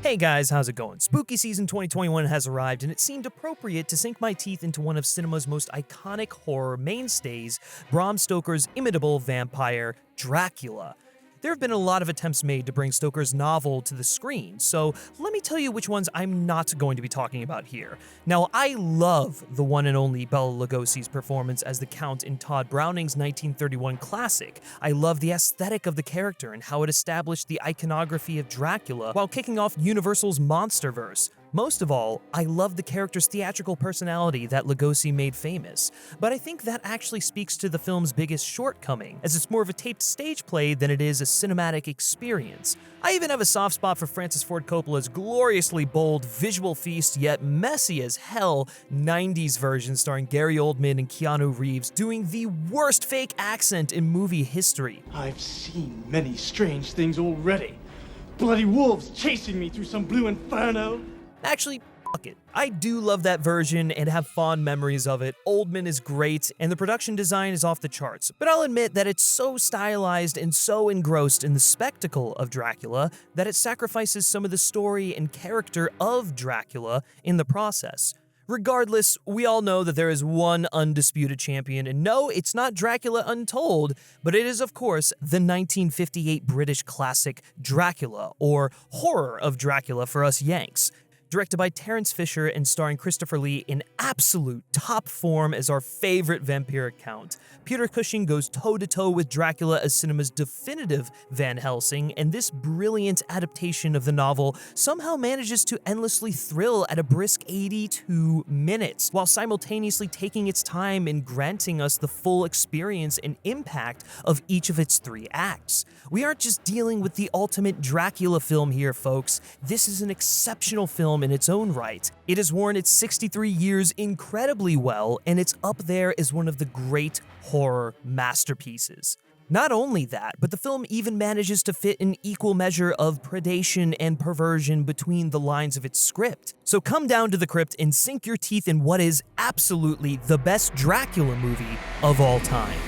Hey guys, how's it going? Spooky season 2021 has arrived, and it seemed appropriate to sink my teeth into one of cinema's most iconic horror mainstays, Bram Stoker's inimitable vampire, Dracula. There have been a lot of attempts made to bring Stoker's novel to the screen, so let me tell you which ones I'm not going to be talking about here. Now, I love the one and only Bella Lugosi's performance as the Count in Tod Browning's 1931 classic. I love the aesthetic of the character and how it established the iconography of Dracula while kicking off Universal's Monsterverse. Most of all, I love the character's theatrical personality that Lugosi made famous, but I think that actually speaks to the film's biggest shortcoming, as it's more of a taped stage play than it is a cinematic experience. I even have a soft spot for Francis Ford Coppola's gloriously bold, visual feast yet messy as hell 90s version starring Gary Oldman and Keanu Reeves doing the worst fake accent in movie history. I've seen many strange things already. Bloody wolves chasing me through some blue inferno. Actually, fuck it. I do love that version and have fond memories of it. Oldman is great, and the production design is off the charts, but I'll admit that it's so stylized and so engrossed in the spectacle of Dracula that it sacrifices some of the story and character of Dracula in the process. Regardless, we all know that there is one undisputed champion, and no, it's not Dracula Untold, but it is, of course, the 1958 British classic Dracula, or Horror of Dracula for us Yanks. Directed by Terrence Fisher and starring Christopher Lee in absolute top form as our favorite vampiric Count. Peter Cushing goes toe-to-toe with Dracula as cinema's definitive Van Helsing, and this brilliant adaptation of the novel somehow manages to endlessly thrill at a brisk 82 minutes, while simultaneously taking its time in granting us the full experience and impact of each of its three acts. We aren't just dealing with the ultimate Dracula film here, folks. This is an exceptional film in its own right. It has worn its 63 years incredibly well, and it's up there as one of the great horror masterpieces. Not only that, but the film even manages to fit an equal measure of predation and perversion between the lines of its script. So come down to the crypt and sink your teeth in what is absolutely the best Dracula movie of all time.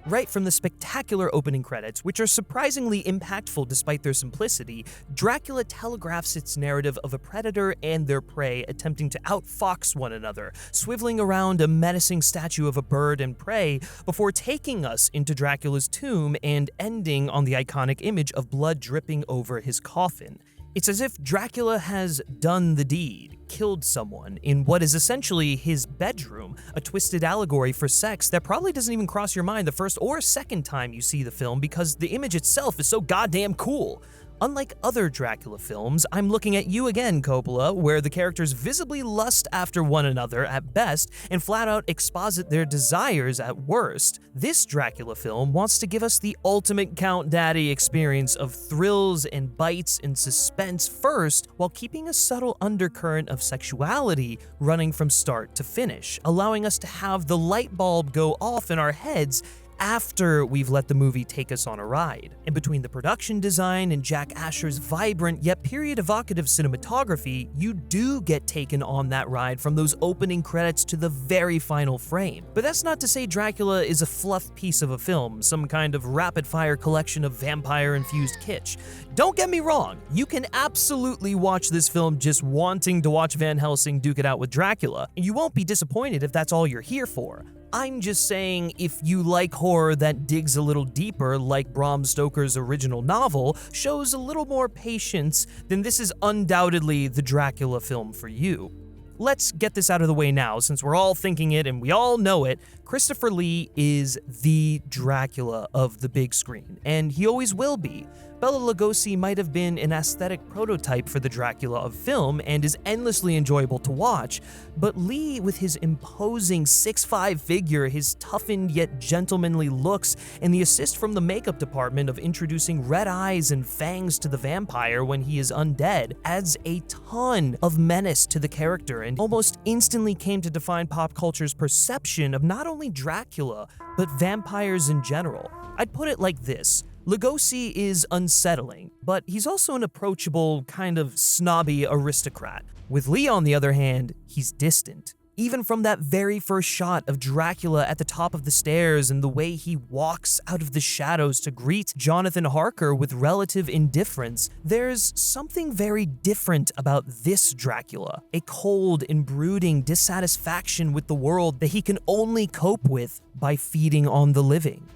Right from the spectacular opening credits, which are surprisingly impactful despite their simplicity, Dracula telegraphs its narrative of a predator and their prey attempting to outfox one another, swiveling around a menacing statue of a bird and prey before taking us into Dracula's tomb and ending on the iconic image of blood dripping over his coffin. It's as if Dracula has done the deed, killed someone, in what is essentially his bedroom, a twisted allegory for sex that probably doesn't even cross your mind the first or second time you see the film because the image itself is so goddamn cool. Unlike other Dracula films, I'm looking at you again, Coppola, where the characters visibly lust after one another at best and flat out exposit their desires at worst. This Dracula film wants to give us the ultimate Count Daddy experience of thrills and bites and suspense first, while keeping a subtle undercurrent of sexuality running from start to finish, allowing us to have the light bulb go off in our heads after we've let the movie take us on a ride. And between the production design and Jack Asher's vibrant yet period-evocative cinematography, you do get taken on that ride from those opening credits to the very final frame. But that's not to say Dracula is a fluff piece of a film, some kind of rapid-fire collection of vampire-infused kitsch. Don't get me wrong, you can absolutely watch this film just wanting to watch Van Helsing duke it out with Dracula, and you won't be disappointed if that's all you're here for. I'm just saying, if you like horror that digs a little deeper, like Bram Stoker's original novel, shows a little more patience, then this is undoubtedly the Dracula film for you. Let's get this out of the way now, since we're all thinking it and we all know it. Christopher Lee is the Dracula of the big screen, and he always will be. Bella Lugosi might have been an aesthetic prototype for the Dracula of film and is endlessly enjoyable to watch, but Lee, with his imposing 6'5" figure, his toughened yet gentlemanly looks, and the assist from the makeup department of introducing red eyes and fangs to the vampire when he is undead, adds a ton of menace to the character and almost instantly came to define pop culture's perception of not only Dracula, but vampires in general. I'd put it like this. Lugosi is unsettling, but he's also an approachable, kind of snobby aristocrat. With Lee, on the other hand, he's distant. Even from that very first shot of Dracula at the top of the stairs and the way he walks out of the shadows to greet Jonathan Harker with relative indifference, there's something very different about this Dracula, a cold and brooding dissatisfaction with the world that he can only cope with by feeding on the living.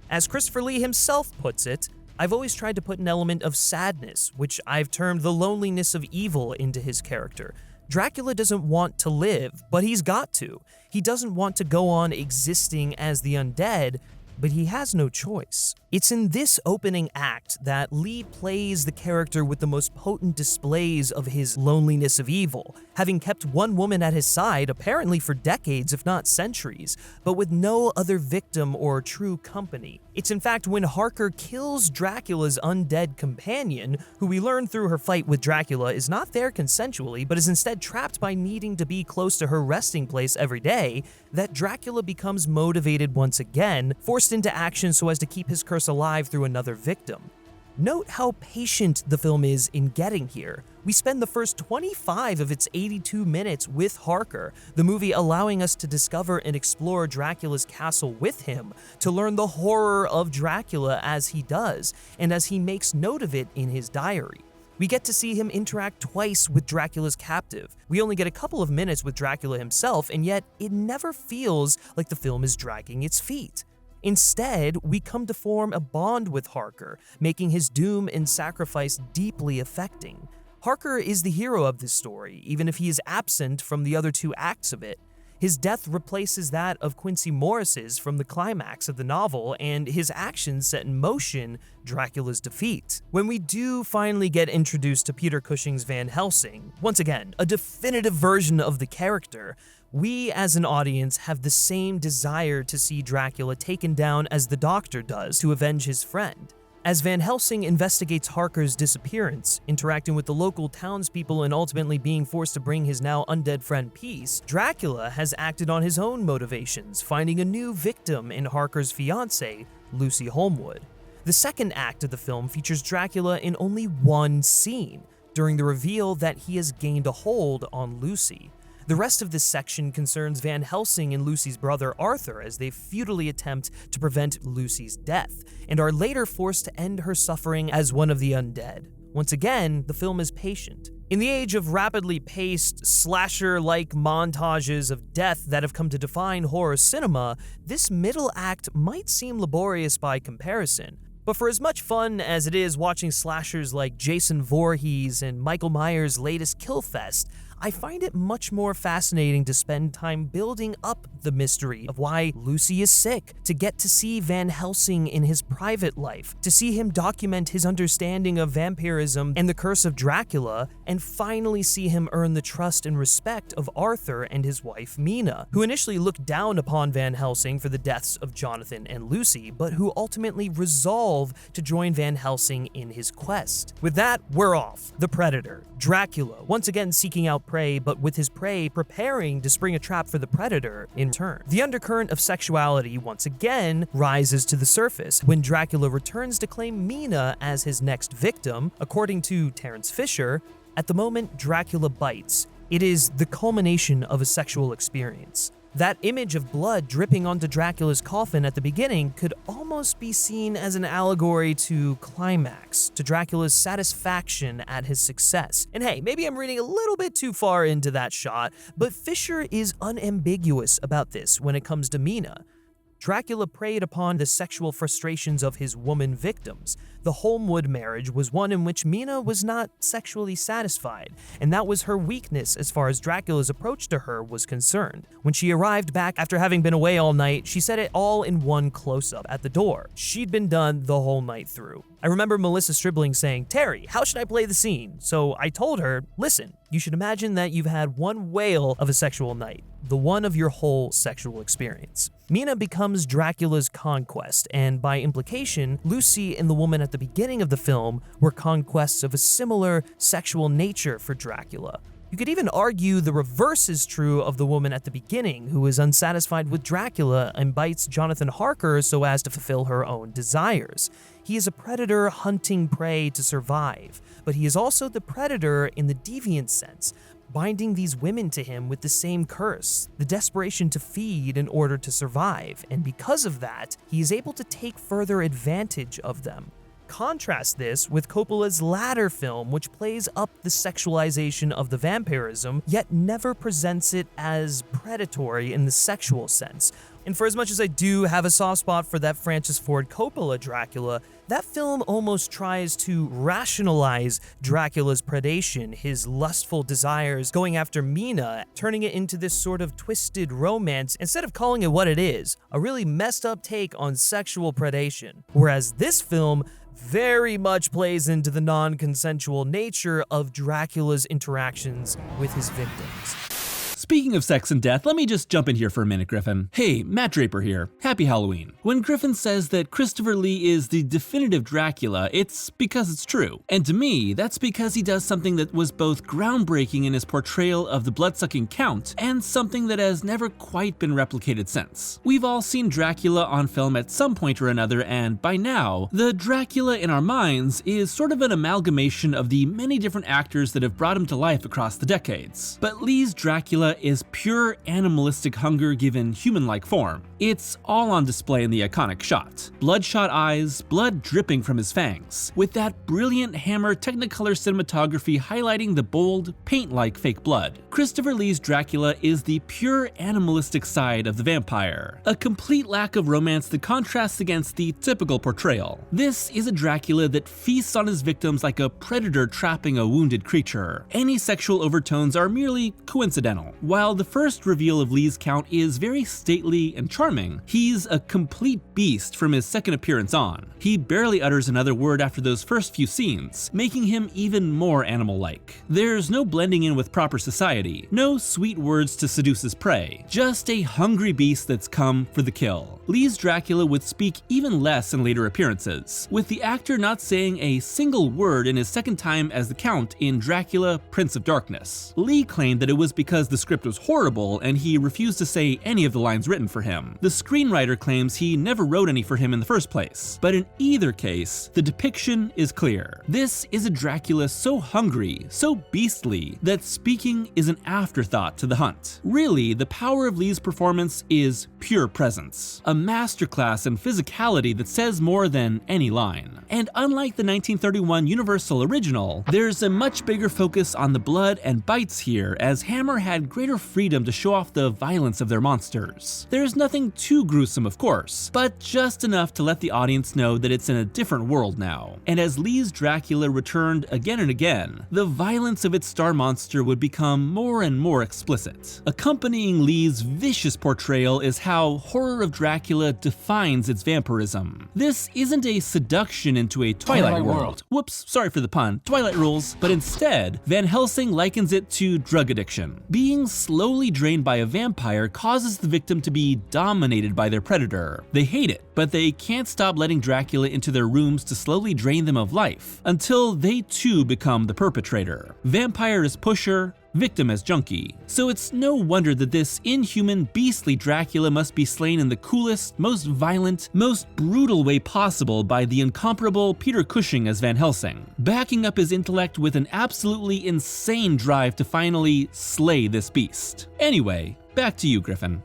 As Christopher Lee himself puts it, I've always tried to put an element of sadness, which I've termed the loneliness of evil, into his character. Dracula doesn't want to live, but he's got to. He doesn't want to go on existing as the undead, but he has no choice. It's in this opening act that Lee plays the character with the most potent displays of his loneliness of evil, having kept one woman at his side apparently for decades if not centuries, but with no other victim or true company. It's in fact when Harker kills Dracula's undead companion, who we learn through her fight with Dracula is not there consensually, but is instead trapped by needing to be close to her resting place every day, that Dracula becomes motivated once again, forced into action so as to keep his curse alive through another victim. Note how patient the film is in getting here. We spend the first 25 of its 82 minutes with Harker, the movie allowing us to discover and explore Dracula's castle with him, to learn the horror of Dracula as he does, and as he makes note of it in his diary. We get to see him interact twice with Dracula's captive. We only get a couple of minutes with Dracula himself, and yet it never feels like the film is dragging its feet. Instead, we come to form a bond with Harker, making his doom and sacrifice deeply affecting. Harker is the hero of this story, even if he is absent from the other two acts of it. His death replaces that of Quincy Morris's from the climax of the novel, and his actions set in motion Dracula's defeat. When we do finally get introduced to Peter Cushing's Van Helsing, once again, a definitive version of the character, we as an audience have the same desire to see Dracula taken down as the Doctor does to avenge his friend. As Van Helsing investigates Harker's disappearance, interacting with the local townspeople and ultimately being forced to bring his now undead friend peace, Dracula has acted on his own motivations, finding a new victim in Harker's fiancée, Lucy Holmwood. The second act of the film features Dracula in only one scene, during the reveal that he has gained a hold on Lucy. The rest of this section concerns Van Helsing and Lucy's brother Arthur as they futilely attempt to prevent Lucy's death, and are later forced to end her suffering as one of the undead. Once again, the film is patient. In the age of rapidly paced, slasher-like montages of death that have come to define horror cinema, this middle act might seem laborious by comparison. But for as much fun as it is watching slashers like Jason Voorhees and Michael Myers' latest Killfest, I find it much more fascinating to spend time building up the mystery of why Lucy is sick, to get to see Van Helsing in his private life, to see him document his understanding of vampirism and the curse of Dracula, and finally see him earn the trust and respect of Arthur and his wife Mina, who initially looked down upon Van Helsing for the deaths of Jonathan and Lucy, but who ultimately resolve to join Van Helsing in his quest. With that, we're off. The Predator, Dracula, once again seeking out prey, but with his prey preparing to spring a trap for the predator in turn. The undercurrent of sexuality once again rises to the surface when Dracula returns to claim Mina as his next victim. According to Terrence Fisher, at the moment Dracula bites, it is the culmination of a sexual experience. That image of blood dripping onto Dracula's coffin at the beginning could almost be seen as an allegory to climax, to Dracula's satisfaction at his success. And hey, maybe I'm reading a little bit too far into that shot, but Fisher is unambiguous about this when it comes to Mina. Dracula preyed upon the sexual frustrations of his woman victims. The Holmwood marriage was one in which Mina was not sexually satisfied, and that was her weakness as far as Dracula's approach to her was concerned. When she arrived back after having been away all night, she said it all in one close-up at the door. She'd been done the whole night through. I remember Melissa Stribling saying, "Terry, how should I play the scene?" So I told her, listen, you should imagine that you've had one whale of a sexual night, the one of your whole sexual experience. Mina becomes Dracula's conquest, and by implication, Lucy and the woman at the beginning of the film were conquests of a similar sexual nature for Dracula. You could even argue the reverse is true of the woman at the beginning, who is unsatisfied with Dracula and bites Jonathan Harker so as to fulfill her own desires. He is a predator hunting prey to survive, but he is also the predator in the deviant sense, binding these women to him with the same curse, the desperation to feed in order to survive, and because of that, he is able to take further advantage of them. Contrast this with Coppola's latter film, which plays up the sexualization of the vampirism, yet never presents it as predatory in the sexual sense. And for as much as I do have a soft spot for that Francis Ford Coppola Dracula, that film almost tries to rationalize Dracula's predation, his lustful desires going after Mina, turning it into this sort of twisted romance instead of calling it what it is, a really messed up take on sexual predation. Whereas this film very much plays into the non-consensual nature of Dracula's interactions with his victims. Speaking of sex and death, let me just jump in here for a minute, Griffin. Hey, Matt Draper here. Happy Halloween. When Griffin says that Christopher Lee is the definitive Dracula, it's because it's true. And to me, that's because he does something that was both groundbreaking in his portrayal of the blood-sucking Count, and something that has never quite been replicated since. We've all seen Dracula on film at some point or another, and by now, the Dracula in our minds is sort of an amalgamation of the many different actors that have brought him to life across the decades. But Lee's Dracula is pure animalistic hunger given human-like form. It's all on display in the iconic shot. Bloodshot eyes, blood dripping from his fangs, with that brilliant Hammer Technicolor cinematography highlighting the bold, paint-like fake blood. Christopher Lee's Dracula is the pure animalistic side of the vampire, a complete lack of romance that contrasts against the typical portrayal. This is a Dracula that feasts on his victims like a predator trapping a wounded creature. Any sexual overtones are merely coincidental. While the first reveal of Lee's Count is very stately and charming, he's a complete beast from his second appearance on. He barely utters another word after those first few scenes, making him even more animal-like. There's no blending in with proper society, no sweet words to seduce his prey, just a hungry beast that's come for the kill. Lee's Dracula would speak even less in later appearances, with the actor not saying a single word in his second time as the Count in Dracula, Prince of Darkness. Lee claimed that it was because the script was horrible and he refused to say any of the lines written for him. The screenwriter claims he never wrote any for him in the first place, but in either case, the depiction is clear. This is a Dracula so hungry, so beastly, that speaking is an afterthought to the hunt. Really, the power of Lee's performance is pure presence, a masterclass in physicality that says more than any line. And unlike the 1931 Universal original, there's a much bigger focus on the blood and bites here, as Hammer had greater freedom to show off the violence of their monsters. There's nothing too gruesome, of course, but just enough to let the audience know that it's in a different world now. And as Lee's Dracula returned again and again, the violence of its star monster would become more and more explicit. Accompanying Lee's vicious portrayal is how Horror of Dracula defines its vampirism. This isn't a seduction into a Twilight world. Whoops, sorry for the pun, Twilight rules, but instead, Van Helsing likens it to drug addiction. Being slowly drained by a vampire causes the victim to be dominated by their predator. They hate it, but they can't stop letting Dracula into their rooms to slowly drain them of life, until they too become the perpetrator. Vampire as pusher, victim as junkie. So it's no wonder that this inhuman, beastly Dracula must be slain in the coolest, most violent, most brutal way possible by the incomparable Peter Cushing as Van Helsing, backing up his intellect with an absolutely insane drive to finally slay this beast. Anyway, back to you, Griffin.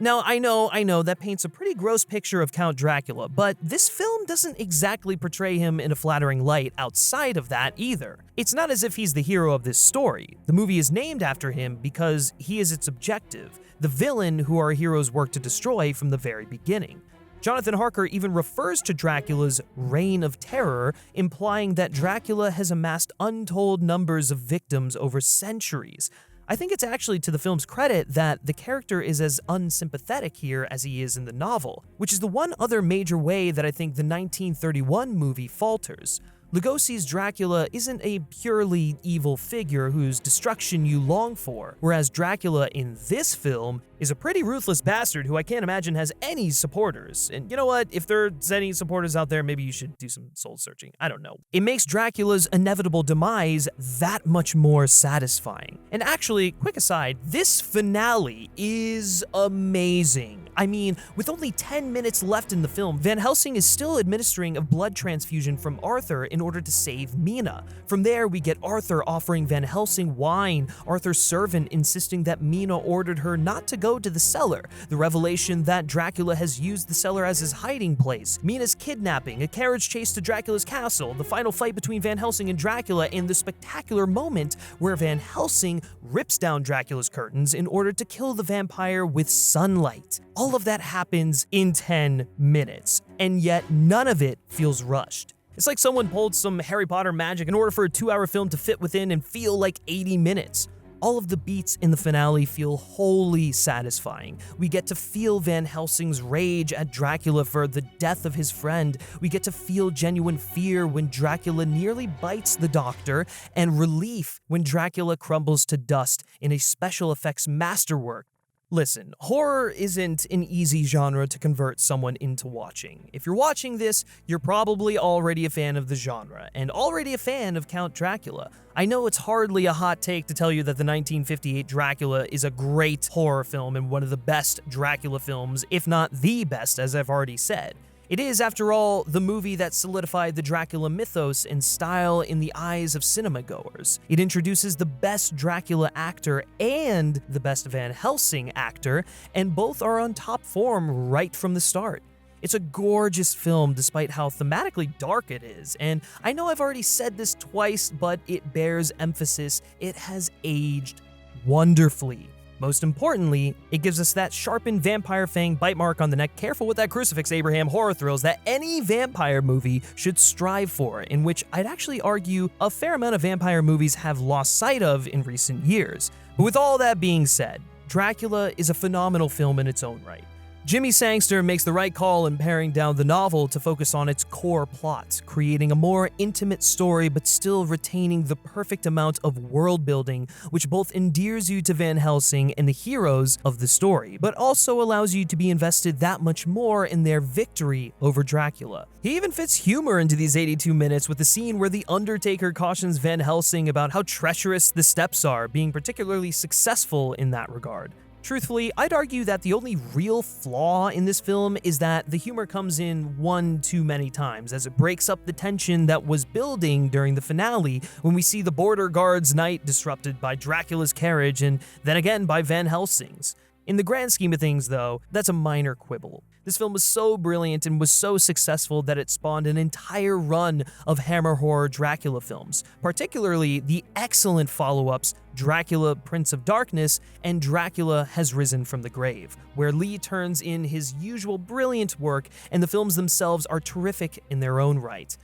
Now, I know that paints a pretty gross picture of Count Dracula, but this film doesn't exactly portray him in a flattering light outside of that either. It's not as if he's the hero of this story. The movie is named after him because he is its objective, the villain who our heroes work to destroy from the very beginning. Jonathan Harker even refers to Dracula's reign of terror, implying that Dracula has amassed untold numbers of victims over centuries. I think it's actually to the film's credit that the character is as unsympathetic here as he is in the novel, which is the one other major way that I think the 1931 movie falters. Lugosi's Dracula isn't a purely evil figure whose destruction you long for, whereas Dracula in this film is a pretty ruthless bastard who I can't imagine has any supporters. And you know what? If there's any supporters out there, maybe you should do some soul searching. I don't know. It makes Dracula's inevitable demise that much more satisfying. And actually, quick aside, this finale is amazing. I mean, with only 10 minutes left in the film, Van Helsing is still administering a blood transfusion from Arthur in in order to save Mina. From there, we get Arthur offering Van Helsing wine, Arthur's servant insisting that Mina ordered her not to go to the cellar, the revelation that Dracula has used the cellar as his hiding place, Mina's kidnapping, a carriage chase to Dracula's castle, the final fight between Van Helsing and Dracula, and the spectacular moment where Van Helsing rips down Dracula's curtains in order to kill the vampire with sunlight. All of that happens in 10 minutes, and yet none of it feels rushed. It's like someone pulled some Harry Potter magic in order for a 2-hour film to fit within and feel like 80 minutes. All of the beats in the finale feel wholly satisfying. We get to feel Van Helsing's rage at Dracula for the death of his friend. We get to feel genuine fear when Dracula nearly bites the doctor, and relief when Dracula crumbles to dust in a special effects masterwork. Listen, horror isn't an easy genre to convert someone into watching. If you're watching this, you're probably already a fan of the genre, and already a fan of Count Dracula. I know it's hardly a hot take to tell you that the 1958 Dracula is a great horror film and one of the best Dracula films, if not the best, as I've already said. It is, after all, the movie that solidified the Dracula mythos and style in the eyes of cinema-goers. It introduces the best Dracula actor and the best Van Helsing actor, and both are on top form right from the start. It's a gorgeous film despite how thematically dark it is, and I know I've already said this twice, but it bears emphasis. It has aged wonderfully. Most importantly, it gives us that sharpened vampire fang bite mark on the neck, careful with that crucifix, Abraham, horror thrills that any vampire movie should strive for, in which I'd actually argue a fair amount of vampire movies have lost sight of in recent years. But with all that being said, Dracula is a phenomenal film in its own right. Jimmy Sangster makes the right call in paring down the novel to focus on its core plot, creating a more intimate story but still retaining the perfect amount of world building, which both endears you to Van Helsing and the heroes of the story, but also allows you to be invested that much more in their victory over Dracula. He even fits humor into these 82 minutes with the scene where the Undertaker cautions Van Helsing about how treacherous the steps are, being particularly successful in that regard. Truthfully, I'd argue that the only real flaw in this film is that the humor comes in one too many times, as it breaks up the tension that was building during the finale when we see the border guard's night disrupted by Dracula's carriage and then again by Van Helsing's. In the grand scheme of things, though, that's a minor quibble. This film was so brilliant and was so successful that it spawned an entire run of Hammer Horror Dracula films, particularly the excellent follow-ups Dracula Prince of Darkness and Dracula Has Risen from the Grave, where Lee turns in his usual brilliant work, and the films themselves are terrific in their own right.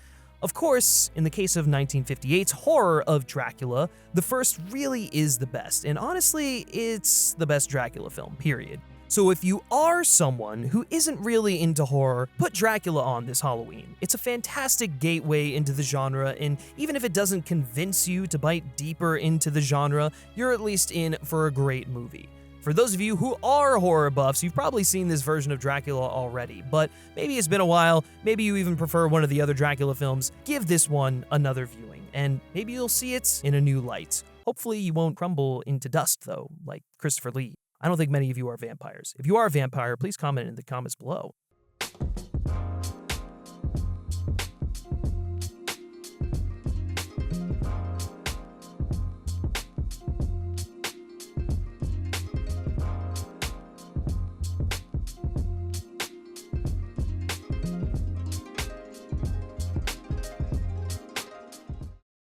Of course, in the case of 1958's Horror of Dracula, the first really is the best, and honestly, it's the best Dracula film, period. So if you are someone who isn't really into horror, put Dracula on this Halloween. It's a fantastic gateway into the genre, and even if it doesn't convince you to bite deeper into the genre, you're at least in for a great movie. For those of you who are horror buffs, you've probably seen this version of Dracula already, but maybe it's been a while, maybe you even prefer one of the other Dracula films, give this one another viewing, and maybe you'll see it in a new light. Hopefully you won't crumble into dust, though, like Christopher Lee. I don't think many of you are vampires. If you are a vampire, please comment in the comments below.